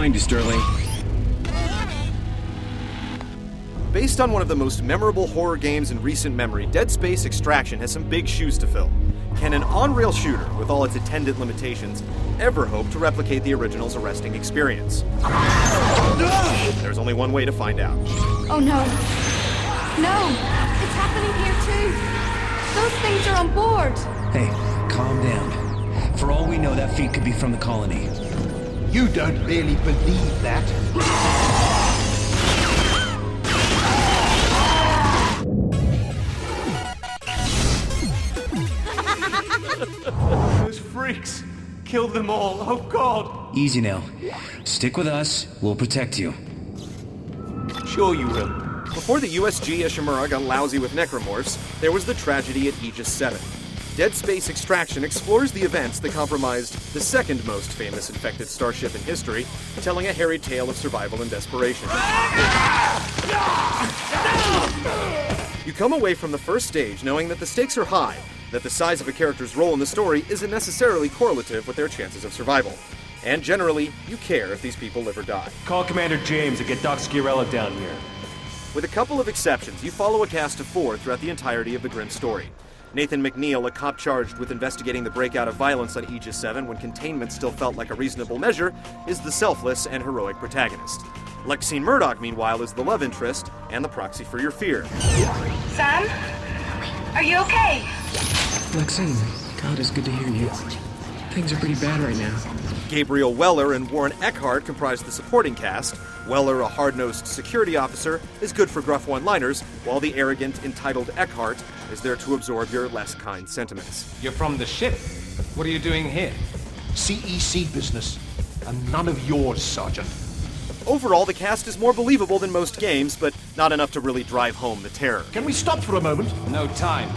behind you, Sterling. Based on one of the most memorable horror games in recent memory, Dead Space Extraction has some big shoes to fill. Can an on-rail shooter, with all its attendant limitations, ever hope to replicate the original's arresting experience? There's only one way to find out. Oh no. No! It's happening here too! Those things are on board! Hey, calm down. For all we know, that feed could be from the colony. You don't really believe that? Those freaks! Killed them all, oh god! Easy now. Stick with us, we'll protect you. Sure you will. Before the USG Ishimura got lousy with necromorphs, there was the tragedy at Aegis 7. Dead Space Extraction explores the events that compromised the second most famous infected starship in history, telling a harried tale of survival and desperation. You come away from the first stage knowing that the stakes are high, that the size of a character's role in the story isn't necessarily correlative with their chances of survival. And generally, you care if these people live or die. Call Commander James and get Doc Sciarella down here. With a couple of exceptions, you follow a cast of 4 throughout the entirety of the grim story. Nathan McNeil, a cop charged with investigating the breakout of violence on Aegis 7 when containment still felt like a reasonable measure, is the selfless and heroic protagonist. Lexine Murdoch, meanwhile, is the love interest and the proxy for your fear. Sam? Are you okay? Lexine, God, it's good to hear you. Things are pretty bad right now. Gabriel Weller and Warren Eckhart comprise the supporting cast. Weller, a hard-nosed security officer, is good for gruff one-liners, while the arrogant, entitled Eckhart is there to absorb your less kind sentiments. You're from the ship. What are you doing here? CEC business. And none of yours, Sergeant. Overall, the cast is more believable than most games, but not enough to really drive home the terror. Can we stop for a moment? No time.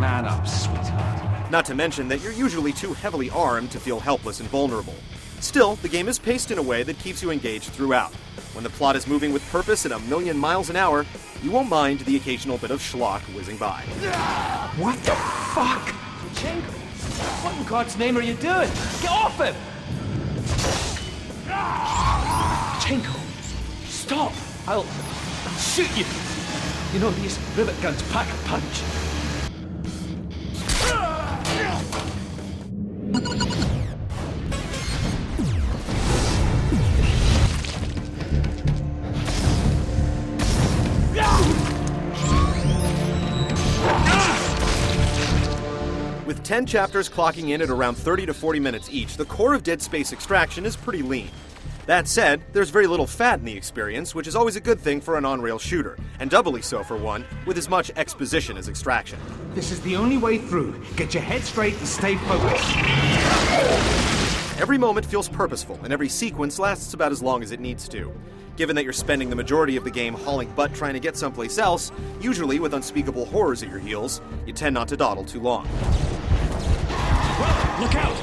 Man up, sweetheart. Not to mention that you're usually too heavily armed to feel helpless and vulnerable. Still, the game is paced in a way that keeps you engaged throughout. When the plot is moving with purpose at 1,000,000 miles an hour, you won't mind the occasional bit of schlock whizzing by. What the fuck? Chenko, what in God's name are you doing? Get off him! Chenko, stop! I'll shoot you! You know, these rivet guns pack a punch. With 10 chapters clocking in at around 30 to 40 minutes each, the core of Dead Space Extraction is pretty lean. That said, there's very little fat in the experience, which is always a good thing for an on-rail shooter, and doubly so for one with as much exposition as Extraction. This is the only way through. Get your head straight and stay focused. Every moment feels purposeful, and every sequence lasts about as long as it needs to. Given that you're spending the majority of the game hauling butt trying to get someplace else, usually with unspeakable horrors at your heels, you tend not to dawdle too long. Look out!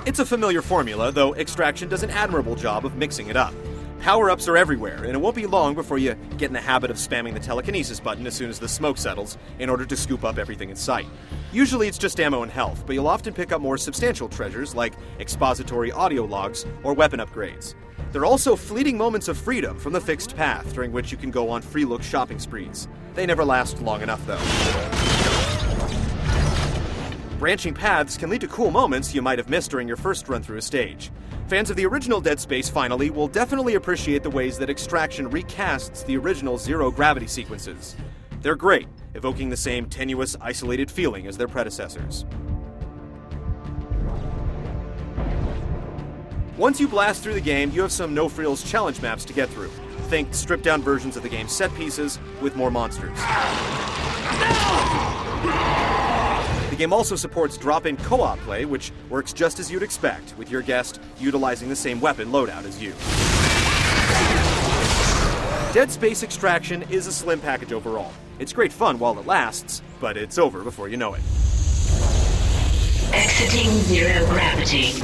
It's a familiar formula, though Extraction does an admirable job of mixing it up. Power-ups are everywhere, and it won't be long before you get in the habit of spamming the telekinesis button as soon as the smoke settles in order to scoop up everything in sight. Usually it's just ammo and health, but you'll often pick up more substantial treasures like expository audio logs or weapon upgrades. There are also fleeting moments of freedom from the fixed path, during which you can go on free-look shopping sprees. They never last long enough, though. Branching paths can lead to cool moments you might have missed during your first run through a stage. Fans of the original Dead Space, finally, will definitely appreciate the ways that Extraction recasts the original zero-gravity sequences. They're great, evoking the same tenuous, isolated feeling as their predecessors. Once you blast through the game, you have some no-frills challenge maps to get through. Think stripped-down versions of the game's set pieces with more monsters. The game also supports drop-in co-op play, which works just as you'd expect, with your guest utilizing the same weapon loadout as you. Dead Space Extraction is a slim package overall. It's great fun while it lasts, but it's over before you know it. Exiting zero gravity.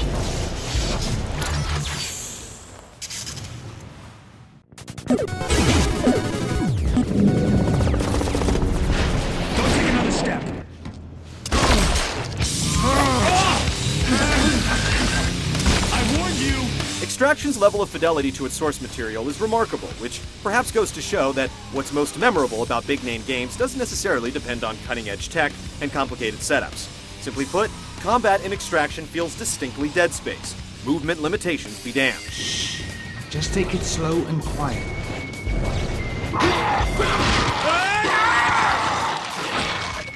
Don't take another step! Extraction's level of fidelity to its source material is remarkable, which perhaps goes to show that what's most memorable about big-name games doesn't necessarily depend on cutting-edge tech and complicated setups. Simply put, combat in Extraction feels distinctly Dead Space. Movement limitations be damned. Just take it slow and quiet.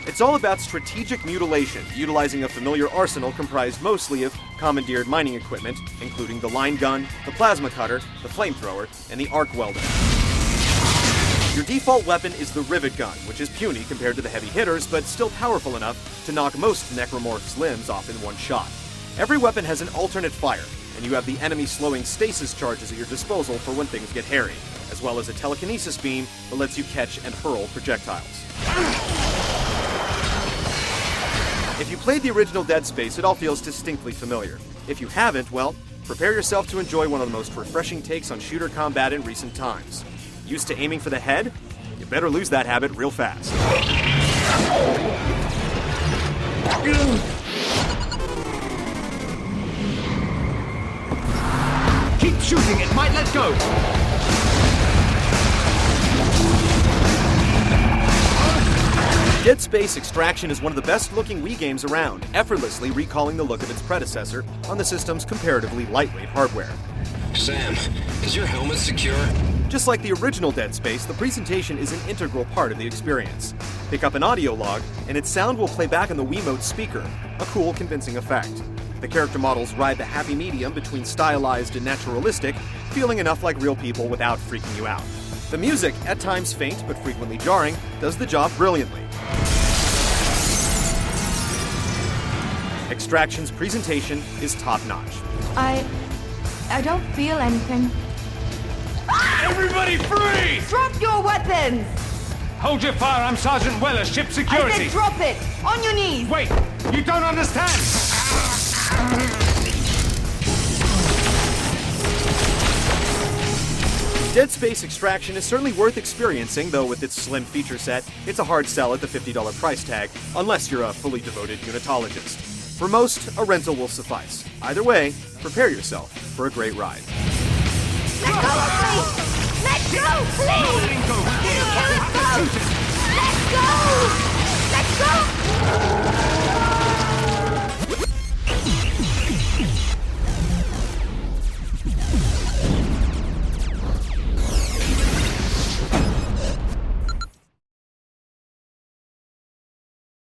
It's all about strategic mutilation, utilizing a familiar arsenal comprised mostly of commandeered mining equipment, including the line gun, the plasma cutter, the flamethrower, and the arc welder. Your default weapon is the rivet gun, which is puny compared to the heavy hitters, but still powerful enough to knock most necromorphs' limbs off in one shot. Every weapon has an alternate fire, and you have the enemy slowing stasis charges at your disposal for when things get hairy, as well as a telekinesis beam that lets you catch and hurl projectiles. If you played the original Dead Space, it all feels distinctly familiar. If you haven't, well, prepare yourself to enjoy one of the most refreshing takes on shooter combat in recent times. Used to aiming for the head? You better lose that habit real fast. Keep shooting, it might let go! Dead Space Extraction is one of the best-looking Wii games around, effortlessly recalling the look of its predecessor on the system's comparatively lightweight hardware. Sam, is your helmet secure? Just like the original Dead Space, the presentation is an integral part of the experience. Pick up an audio log, and its sound will play back on the Wiimote speaker, a cool, convincing effect. The character models ride the happy medium between stylized and naturalistic, feeling enough like real people without freaking you out. The music, at times faint but frequently jarring, does the job brilliantly. Extraction's presentation is top-notch. I don't feel anything. Everybody free! Drop your weapons! Hold your fire, I'm Sergeant Weller, ship I security. said drop it! On your knees! Wait, you don't understand! Dead Space Extraction is certainly worth experiencing, though with its slim feature set, it's a hard sell at the $50 price tag, unless you're a fully devoted unitologist. For most, a rental will suffice. Either way, prepare yourself for a great ride. Let go, please! Let go, please! Letting go. Kill us both! Let go! Let go!